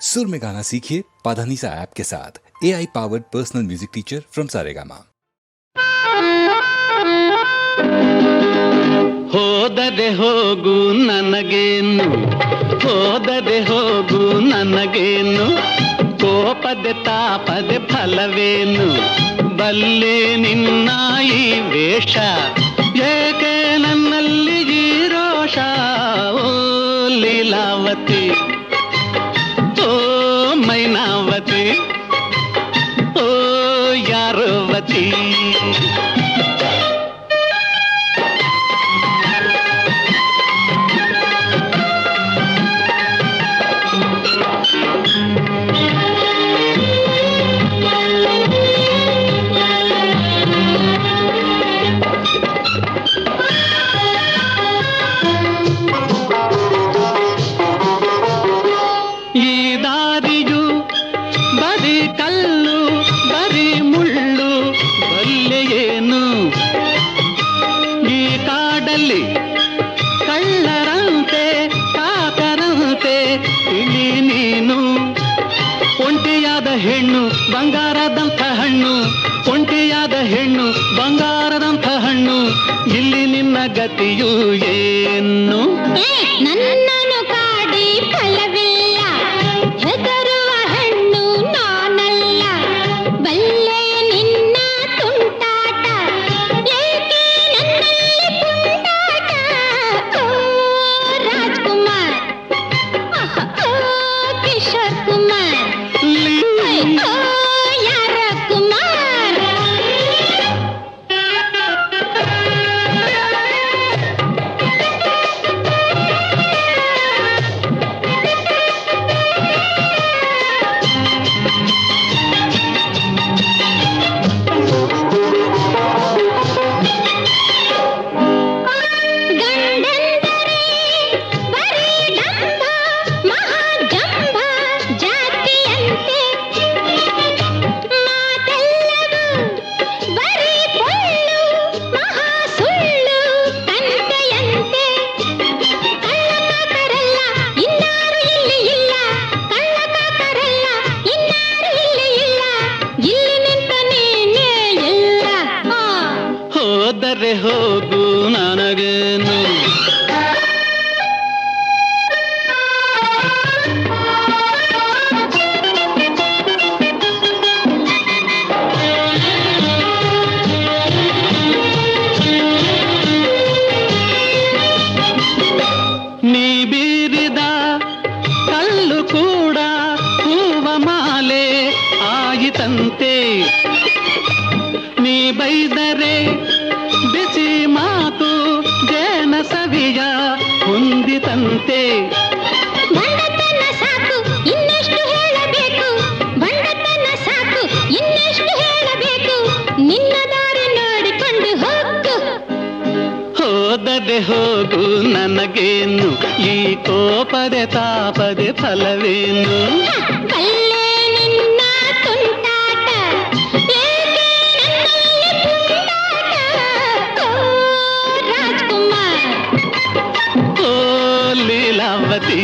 सुर में गाना सीखिए पाधानीसा ऐप के साथ। AI powered personal music teacher from Saregama. ಹೋದರೆ ಹೋಗು ನನಗೇನು, ಹೋದರೆ ಹೋಗು ನನಗೇನು, ಕೋಪದೆ ತಾಪದೆ ಫಲವೇನು, ಬಲ್ಲೆ ನಿನ್ನ ಈ ವೇಷ, ಏಕೆ ನನ್ನಲ್ಲಿ ಈ ರೋಷ, ಓ ಲೀಲಾವತಿ, ಓ ಮೈನಾವತಿ, ಓ ಯಾರೋವತಿ. ಕಳ್ಳರಂತೆ ಕಾಕರಂತೆ ಇಳಿ ನೀನು, ಒಂಟಿಯಾದ ಹೆಣ್ಣು ಬಂಗಾರದಂಥ ಹಣ್ಣು, ಒಂಟಿಯಾದ ಹೆಣ್ಣು ಬಂಗಾರದಂಥ ಹಣ್ಣು, ಇಲ್ಲಿ ನಿನ್ನ ಗತಿಯು ಏನು? ನನ್ನನ್ನು ಕಾಡಿ ಫಲವಿಲ್ಲ, ಹೆದರುವ ಹೆಣ್ಣು ನಾನಲ್ಲ, ಬಲ್ಲೆ ನಿನ್ನ ತುಂಟಾಟ, ಏಕೆ ನನ್ನಲ್ಲಿ ತುಂಟಾಟ, ಓ ರಾಜ್ಕುಮಾರ್, ಓ ಕಿಶೋರ್ ಕುಮಾರ್, ಓ ಯಾರ ಕುಮಾರ್. ಹೋದರೆ ಹೋಗು ನನಗೇನು, ನೀ ಬೀರಿದ ಕಲ್ಲು ಕೂಡ ಹೂವ ಮಾಲೆ ಆಯಿತಂತೆ, ನೀ ಬೈದರೆ ಬಿಸಿ ಮಾತು ಜೇನ ಸವಿಯ ಹೊಂದಿತಂತೆ. ಬಂಡತನ ಸಾಕು ಇನ್ನೆಷ್ಟು ಹೇಳಬೇಕು, ಬಂಡತನ ಸಾಕು ಇನ್ನೆಷ್ಟು ಹೇಳಬೇಕು, ನಿನ್ನ ದಾರಿ ನೋಡಿಕೊಂಡು ಹೋಗು. ಹೋದರೆ ಹೋಗು ನನಗೇನು, ಈ ಕೋಪದೆ ತಾಪದೆ ಫಲವೇನು, ಬಲ್ಲೆ ನಿನ್ನ ತುಂಟಾಟ, ಏಕೆ ನನ್ನಲ್ಲಿ ತುಂಟಾಟ, ಓ ರಾಜ್ಕುಮಾರ್, ಓ ಲೀಲಾವತಿ.